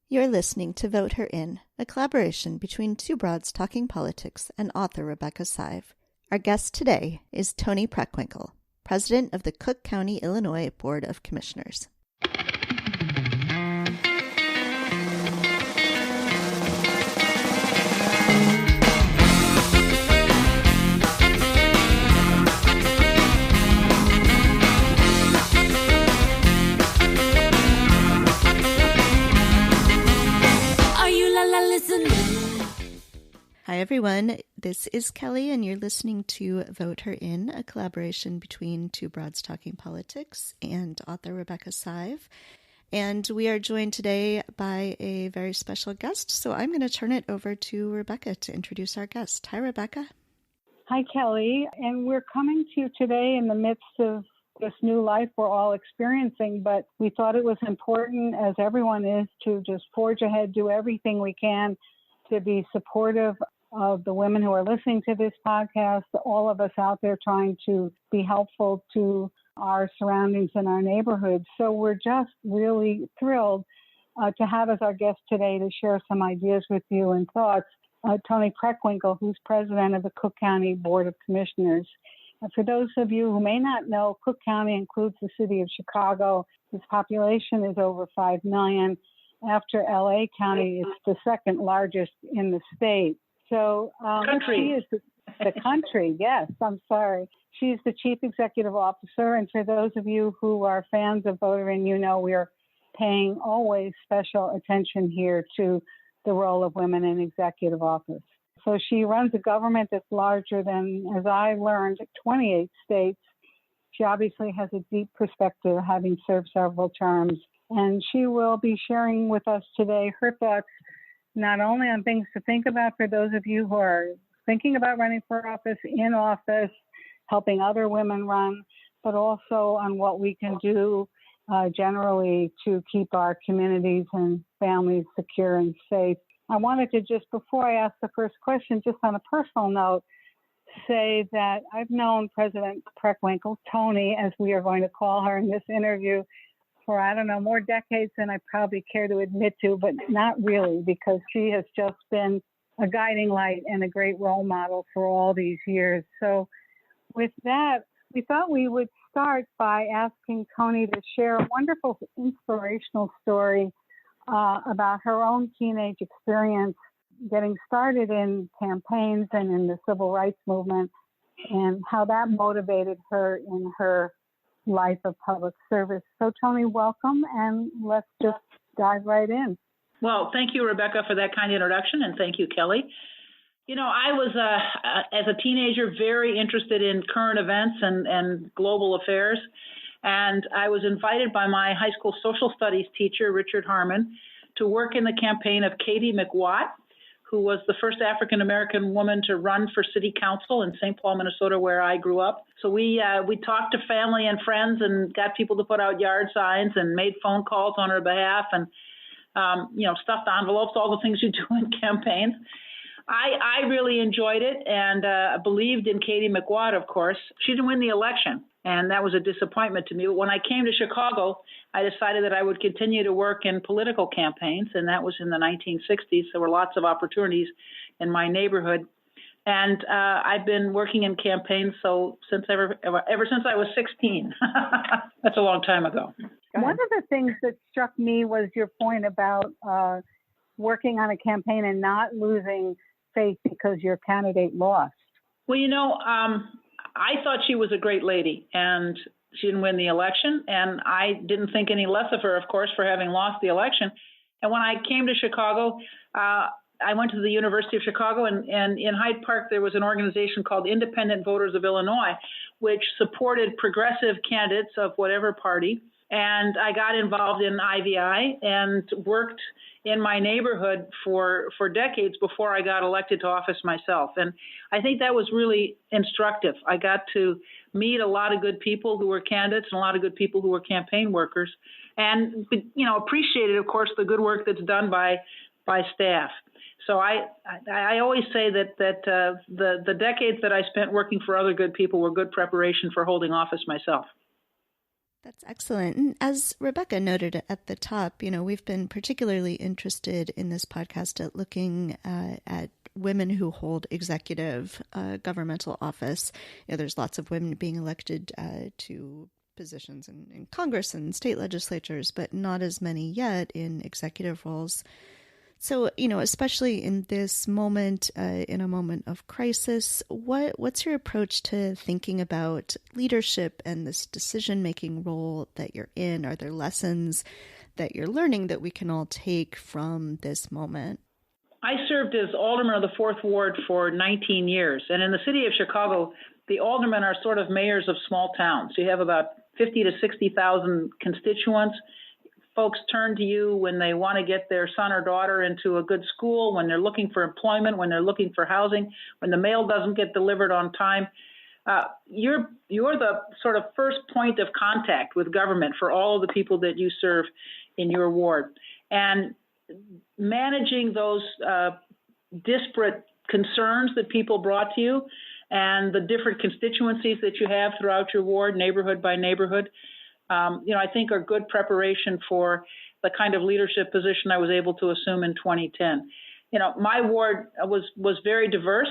You're listening to Vote Her In, a collaboration between two broads talking politics and author Rebecca Sive. Our guest today is Toni Preckwinkle, president of the Cook County, Illinois Board of Commissioners. Hi, everyone. This is Kelly, and you're listening to Vote Her In, a collaboration between two broads talking politics and author Rebecca Sive. And we are joined today by a very special guest, so I'm going to turn it over to Rebecca to introduce our guest. Hi, Rebecca. Hi, Kelly. And we're coming to you today in the midst of this new life we're all experiencing, but we thought it was important, as everyone is, to just forge ahead, do everything we can to be supportive of the women who are listening to this podcast, all of us out there trying to be helpful to our surroundings and our neighborhoods. So we're just really thrilled to have as our guest today to share some ideas with you and thoughts, Toni Preckwinkle, who's president of the Cook County Board of Commissioners. And for those of you who may not know, Cook County includes the city of Chicago. Its population is over 5 million. After LA County, it's the second largest in the state. So she is the country. Yes, I'm sorry. She's the chief executive officer. And for those of you who are fans of Vote Her In, you know we are paying always special attention here to the role of women in executive office. So she runs a government that's larger than, as I learned, 28 states. She obviously has a deep perspective, having served several terms. And she will be sharing with us today her thoughts, not only on things to think about for those of you who are thinking about running for office, in office, helping other women run, but also on what we can do generally to keep our communities and families secure and safe. I wanted to just, before I ask the first question, just on a personal note, say that I've known President Preckwinkle, Toni, as we are going to call her in this interview, for, I don't know, more decades than I probably care to admit to, but not really, because she has just been a guiding light and a great role model for all these years. So with that, we thought we would start by asking Toni to share a wonderful inspirational story about her own teenage experience getting started in campaigns and in the civil rights movement, and how that motivated her in her life of public service. So, Toni, welcome, and let's just dive right in. Well, thank you, Rebecca, for that kind introduction, and thank you, Kelly. You know, I was, as a teenager, very interested in current events and global affairs, and I was invited by my high school social studies teacher, Richard Harmon, to work in the campaign of Katie McWatt, who was the first African-American woman to run for city council in St. Paul, Minnesota, where I grew up. So we talked to family and friends and got people to put out yard signs and made phone calls on her behalf and, stuffed envelopes, all the things you do in campaigns. I really enjoyed it and believed in Katie McWatt, of course. She didn't win the election, and that was a disappointment to me. But when I came to Chicago, I decided that I would continue to work in political campaigns, and that was in the 1960s. There were lots of opportunities in my neighborhood. And I've been working in campaigns ever since I was 16. That's a long time ago. One of the things that struck me was your point about working on a campaign and not losing faith because your candidate lost. Well, I thought she was a great lady, and she didn't win the election, and I didn't think any less of her, of course, for having lost the election. And when I came to Chicago, I went to the University of Chicago, and in Hyde Park, there was an organization called Independent Voters of Illinois, which supported progressive candidates of whatever party. And I got involved in IVI and worked in my neighborhood for decades before I got elected to office myself. And I think that was really instructive. I got to meet a lot of good people who were candidates and a lot of good people who were campaign workers, and appreciated, of course, the good work that's done by staff. So I always say that the decades that I spent working for other good people were good preparation for holding office myself. That's excellent. And as Rebecca noted at the top, we've been particularly interested in this podcast at looking at women who hold executive governmental office. There's lots of women being elected to positions in Congress and state legislatures, but not as many yet in executive roles. So, especially in this moment, in a moment of crisis, what's your approach to thinking about leadership and this decision-making role that you're in? Are there lessons that you're learning that we can all take from this moment? I served as alderman of the 4th Ward for 19 years. And in the city of Chicago, the aldermen are sort of mayors of small towns. You have about 50 to 60,000 constituents. Folks turn to you when they want to get their son or daughter into a good school, when they're looking for employment, when they're looking for housing, when the mail doesn't get delivered on time. You're the sort of first point of contact with government for all of the people that you serve in your ward. And managing those disparate concerns that people brought to you and the different constituencies that you have throughout your ward, neighborhood by neighborhood, I think are good preparation for the kind of leadership position I was able to assume in 2010. My ward was very diverse.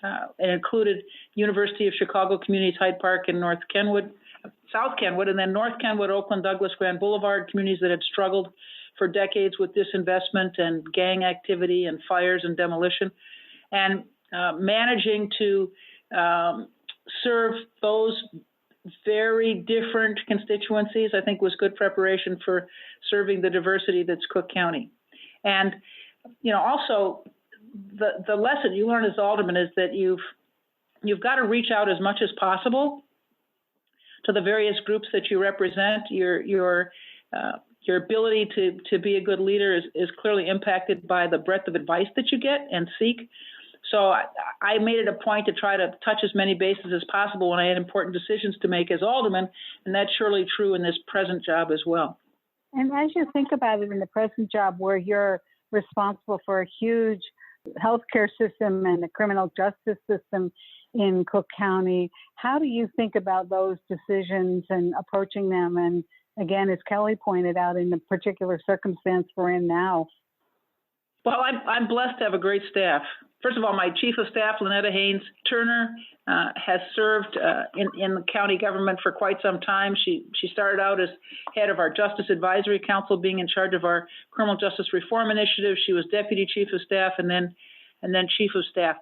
It included University of Chicago Communities Hyde Park and South Kenwood, and then North Kenwood, Oakland, Douglas, Grand Boulevard, communities that had struggled for decades with disinvestment and gang activity and fires and demolition. And managing to serve those very different constituencies, I think, was good preparation for serving the diversity that's Cook County. And, also the lesson you learn as alderman is that you've got to reach out as much as possible to the various groups that you represent. Your ability to be a good leader is clearly impacted by the breadth of advice that you get and seek. So I made it a point to try to touch as many bases as possible when I had important decisions to make as alderman, and that's surely true in this present job as well. And as you think about it in the present job where you're responsible for a huge healthcare system and the criminal justice system in Cook County, how do you think about those decisions and approaching them? And again, as Kelly pointed out, in the particular circumstance we're in now. Well, I'm blessed to have a great staff. First of all, my chief of staff, Lynetta Haynes Turner, has served in the county government for quite some time. She started out as head of our Justice Advisory Council, being in charge of our Criminal Justice Reform Initiative. She was deputy chief of staff and then chief of staff.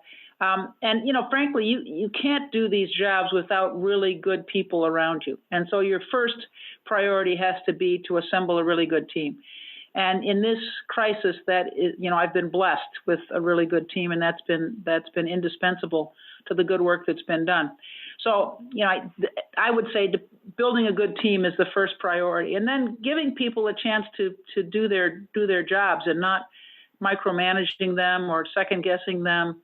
Frankly, you can't do these jobs without really good people around you. And so your first priority has to be to assemble a really good team. And in this crisis, that is, I've been blessed with a really good team, and that's been indispensable to the good work that's been done. So, I would say building a good team is the first priority, and then giving people a chance to do their jobs and not micromanaging them or second guessing them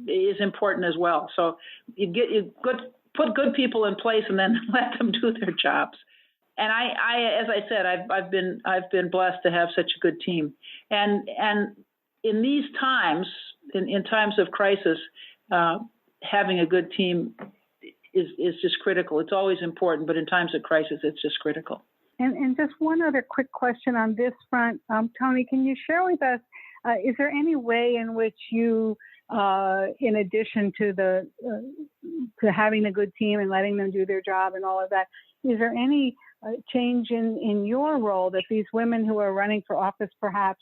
is important as well. So put good people in place and then let them do their jobs. And I, as I said, I've been blessed to have such a good team. And in these times, in times of crisis, having a good team is just critical. It's always important, but in times of crisis, it's just critical. And just one other quick question on this front, Toni, can you share with us? Is there any way in which you, in addition to to having a good team and letting them do their job and all of that, is there any change in your role that these women who are running for office perhaps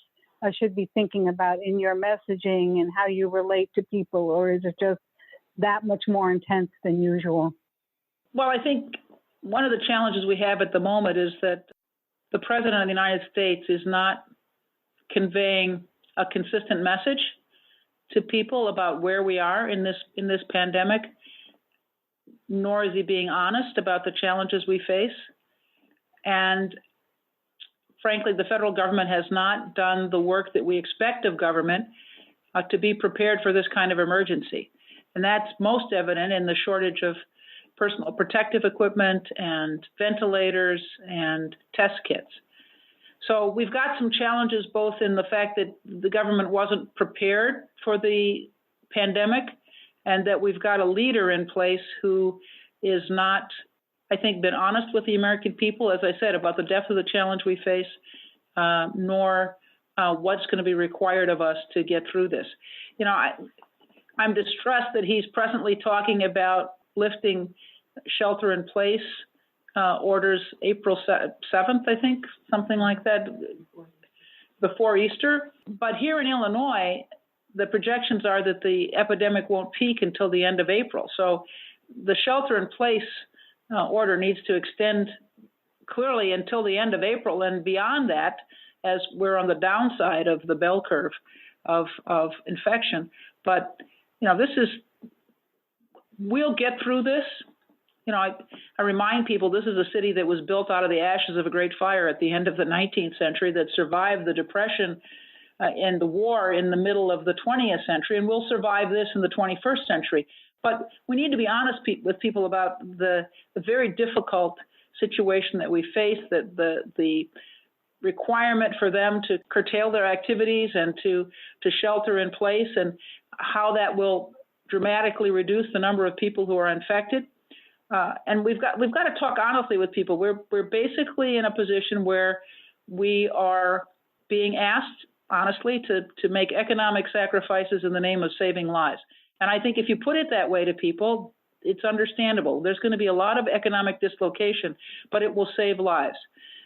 should be thinking about in your messaging and how you relate to people, or is it just that much more intense than usual? Well, I think one of the challenges we have at the moment is that the President of the United States is not conveying a consistent message to people about where we are in this pandemic, nor is he being honest about the challenges we face. And frankly, the federal government has not done the work that we expect of government to be prepared for this kind of emergency. And that's most evident in the shortage of personal protective equipment and ventilators and test kits. So we've got some challenges both in the fact that the government wasn't prepared for the pandemic and that we've got a leader in place who is not I think, been honest with the American people, as I said, about the depth of the challenge we face, nor what's going to be required of us to get through this. I'm distressed that he's presently talking about lifting shelter-in-place orders April 7th, I think, something like that, before Easter. But here in Illinois, the projections are that the epidemic won't peak until the end of April. So the shelter-in-place order needs to extend clearly until the end of April, and beyond that, as we're on the downside of the bell curve of infection. But we'll get through this. I remind people this is a city that was built out of the ashes of a great fire at the end of the 19th century that survived the Depression and the war in the middle of the 20th century, and will survive this in the 21st century. But we need to be honest with people about the very difficult situation that we face, that the requirement for them to curtail their activities and to shelter in place, and how that will dramatically reduce the number of people who are infected. And we've got to talk honestly with people. We're basically in a position where we are being asked honestly to make economic sacrifices in the name of saving lives. And I think if you put it that way to people, it's understandable. There's going to be a lot of economic dislocation, but it will save lives.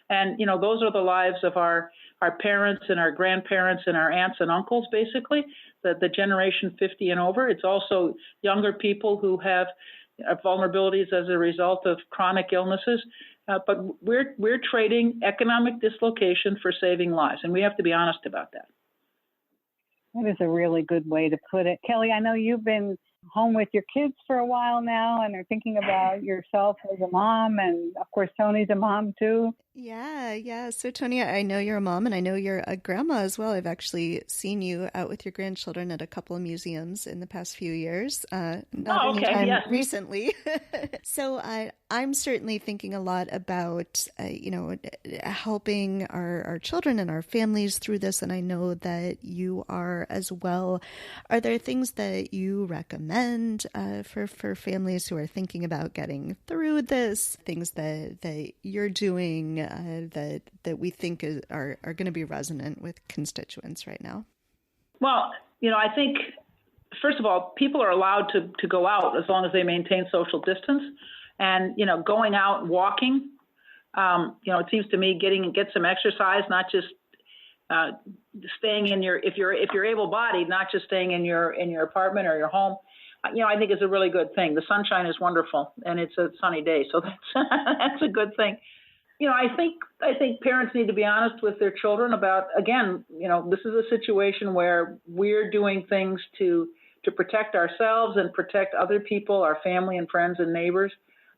And those are the lives of our parents and our grandparents and our aunts and uncles, basically, the generation 50 and over. It's also younger people who have vulnerabilities as a result of chronic illnesses. But we're trading economic dislocation for saving lives, and we have to be honest about that. That is a really good way to put it. Kelly, I know you've been home with your kids for a while now and are thinking about yourself as a mom, and of course Toni's a mom too. Yeah. So Toni, I know you're a mom and I know you're a grandma as well. I've actually seen you out with your grandchildren at a couple of museums in the past few years. Recently. So I'm certainly thinking a lot about, helping our children and our families through this. And I know that you are as well. Are there things that you recommend for families who are thinking about getting through this, things that you're doing that we think are going to be resonant with constituents right now? Well, I think, first of all, people are allowed to go out as long as they maintain social distance. And, going out and walking, it seems to me get some exercise, not just staying in if you're able-bodied, not just staying in your apartment or your home, I think is a really good thing. The sunshine is wonderful, and it's a sunny day, so that's a good thing. I think parents need to be honest with their children about, again, this is a situation where we're doing things to protect ourselves and protect other people, our family and friends and neighbors.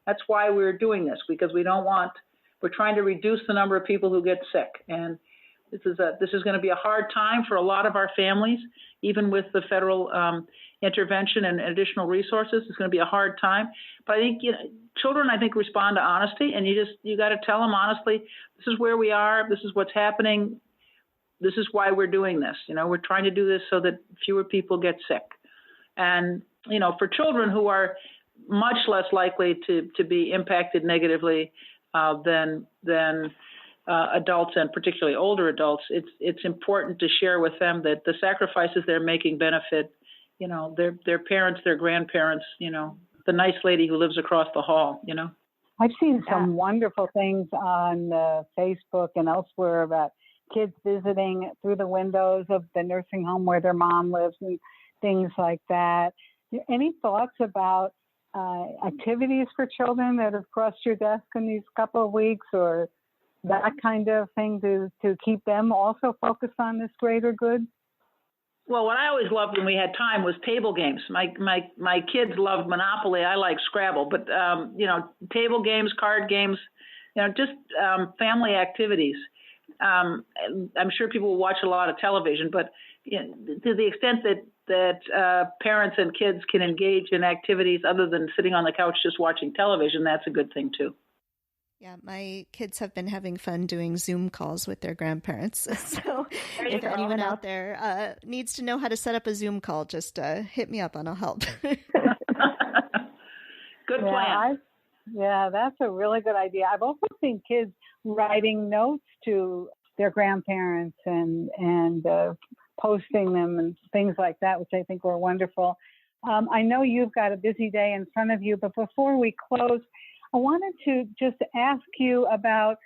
That's why we're doing this, because we're trying to reduce the number of people who get sick. And this is going to be a hard time for a lot of our families, even with the federal intervention and additional resources. It's going to be a hard time. But I think children, respond to honesty, and you got to tell them honestly, this is where we are, this is what's happening, this is why we're doing this. We're trying to do this so that fewer people get sick. And for children who are much less likely to be impacted negatively than adults, and particularly older adults, it's important to share with them that the sacrifices they're making benefit, their parents, their grandparents, the nice lady who lives across the hall, I've seen some wonderful things on Facebook and elsewhere about kids visiting through the windows of the nursing home where their mom lives and things like that. Any thoughts about activities for children that have crossed your desk in these couple of weeks, or that kind of thing to keep them also focused on this greater good? Well, what I always loved when we had time was table games. My kids loved Monopoly. I like Scrabble, but table games, card games, just family activities. I'm sure people will watch a lot of television, but to the extent that parents and kids can engage in activities other than sitting on the couch just watching television, that's a good thing too. Yeah, my kids have been having fun doing Zoom calls with their grandparents. So if anyone out there needs to know how to set up a Zoom call, just hit me up and I'll help. Good plan. Yeah, that's a really good idea. I've also seen kids writing notes to their grandparents and posting them and things like that, which I think were wonderful. I know you've got a busy day in front of you, but before we close, I wanted to just ask you about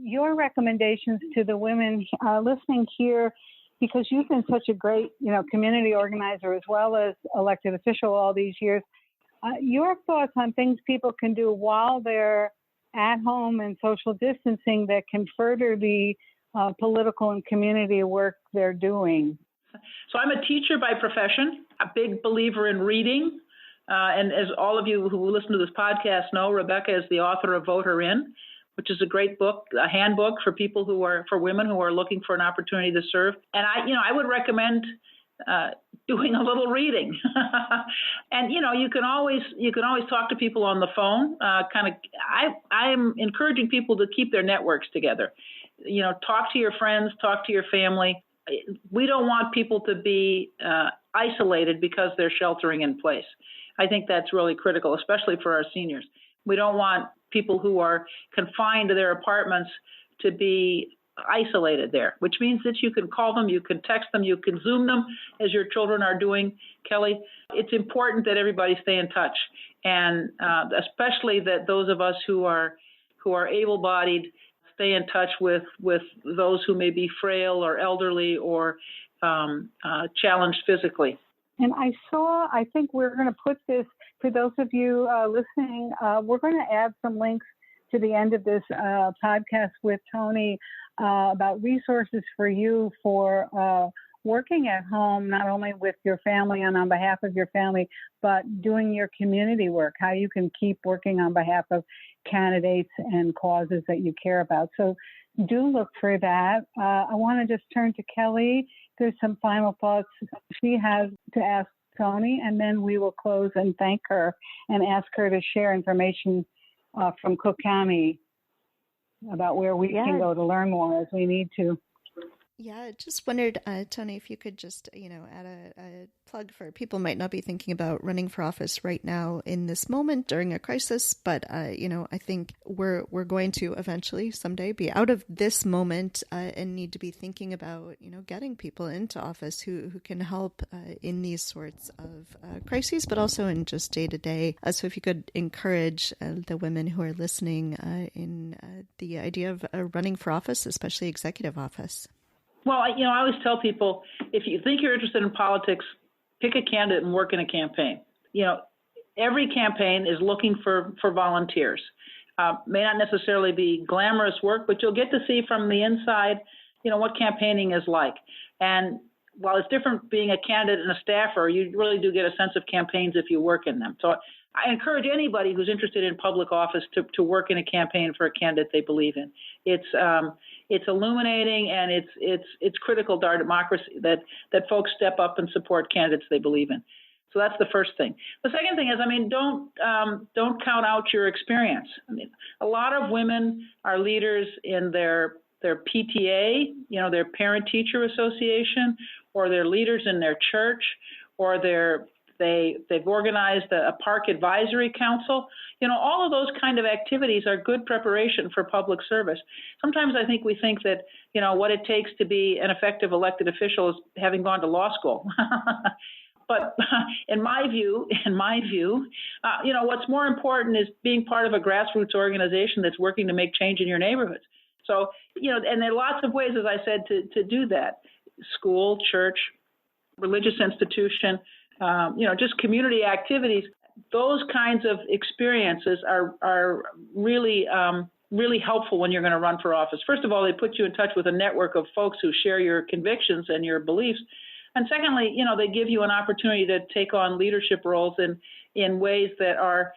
your recommendations to the women listening here, because you've been such a great, community organizer as well as elected official all these years. Your thoughts on things people can do while they're at home and social distancing that can further the political and community work they're doing. So I'm a teacher by profession, a big believer in reading. And as all of you who listen to this podcast know, Rebecca is the author of Vote Her In, which is a great book, a handbook for people for women who are looking for an opportunity to serve. And I would recommend doing a little reading. And you can always talk to people on the phone. I'm encouraging people to keep their networks together. Talk to your friends, talk to your family. We don't want people to be isolated because they're sheltering in place. I think that's really critical, especially for our seniors. We don't want people who are confined to their apartments to be isolated there, which means that you can call them, you can text them, you can Zoom them, as your children are doing, Kelly. It's important that everybody stay in touch, and especially that those of us who are able-bodied stay in touch with those who may be frail or elderly or challenged physically. And I think we're going to put this, for those of you listening, we're going to add some links to the end of this podcast with Toni about resources for you for working at home, not only with your family and on behalf of your family, but doing your community work, how you can keep working on behalf of candidates and causes that you care about. So do look for that. I want to just turn to Kelly. There's some final thoughts she has to ask Toni, and then we will close and thank her and ask her to share information from Cook County about where we can go to learn more as we need to. Yeah, just wondered, Toni, if you could just, add a plug for people who might not be thinking about running for office right now in this moment during a crisis, but, I think we're going to eventually someday be out of this moment and need to be thinking about, getting people into office who can help in these sorts of crises, but also in just day to day. So if you could encourage the women who are listening in the idea of running for office, especially executive office. Well, I always tell people, if you think you're interested in politics, pick a candidate and work in a campaign. Every campaign is looking for volunteers. May not necessarily be glamorous work, but you'll get to see from the inside, what campaigning is like. And while it's different being a candidate and a staffer, you really do get a sense of campaigns if you work in them. So I encourage anybody who's interested in public office to work in a campaign for a candidate they believe in. It's illuminating, and it's critical to our democracy that folks step up and support candidates they believe in. So that's the first thing. The second thing is, don't count out your experience. A lot of women are leaders in their PTA, their parent-teacher association, or they're leaders in their church, or they've organized a park advisory council. All of those kind of activities are good preparation for public service. Sometimes I think we think that, what it takes to be an effective elected official is having gone to law school. But in my view, what's more important is being part of a grassroots organization that's working to make change in your neighborhoods. So, and there are lots of ways, as I said, to do that. School, church, religious institution, just community activities. Those kinds of experiences are really, really helpful when you're going to run for office. First of all, they put you in touch with a network of folks who share your convictions and your beliefs. And secondly, they give you an opportunity to take on leadership roles in ways that are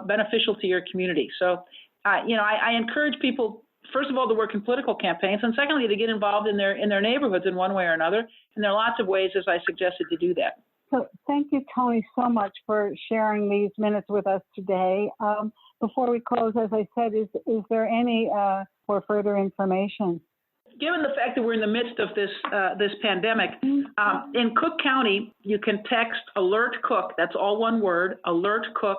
beneficial to your community. So, I encourage people, first of all, to work in political campaigns, and secondly, to get involved in their neighborhoods in one way or another. And there are lots of ways, as I suggested, to do that. So thank you, Toni, so much for sharing these minutes with us today. Before we close, as I said, is there any for further information? Given the fact that we're in the midst of this pandemic, in Cook County, you can text Alert Cook, that's all one word, Alert Cook,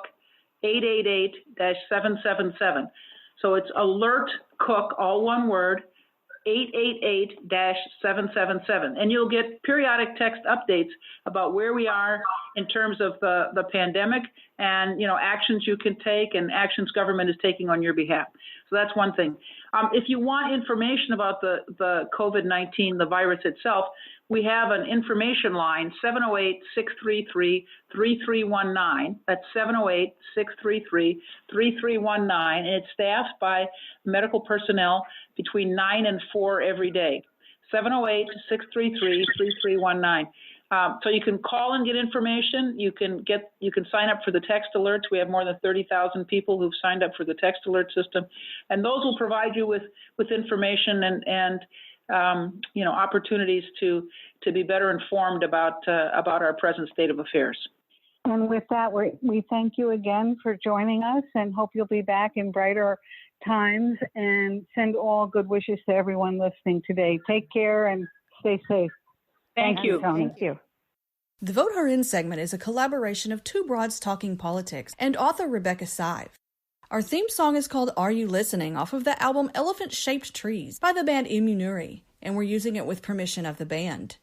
888-777. So it's Alert Cook, all one word, 888-777. And you'll get periodic text updates about where we are in terms of the pandemic and, actions you can take and actions government is taking on your behalf. So that's one thing. If you want information about the COVID-19, the virus itself, we have an information line, 708-633-3319. That's 708-633-3319. And it's staffed by medical personnel between 9 and 4 every day. 708-633-3319. So you can call and get information. You can sign up for the text alerts. We have more than 30,000 people who've signed up for the text alert system, and those will provide you with information and opportunities to be better informed about our present state of affairs. And with that, we thank you again for joining us and hope you'll be back in brighter times, and send all good wishes to everyone listening today. Take care and stay safe. Thank you. Toni. Thank you. The Vote Her In segment is a collaboration of Two Broads Talking Politics and author Rebecca Sive. Our theme song is called Are You Listening, off of the album Elephant-Shaped Trees by the band Immunuri, and we're using it with permission of the band.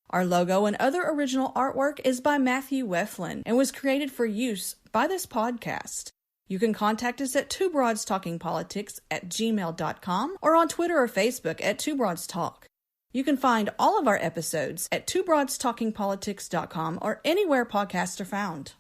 Our logo and other original artwork is by Matthew Weflin and was created for use by this podcast. You can contact us at twobroadstalkingpolitics@gmail.com or on Twitter or Facebook at Two Broads Talk. You can find all of our episodes at twobroadstalkingpolitics.com or anywhere podcasts are found.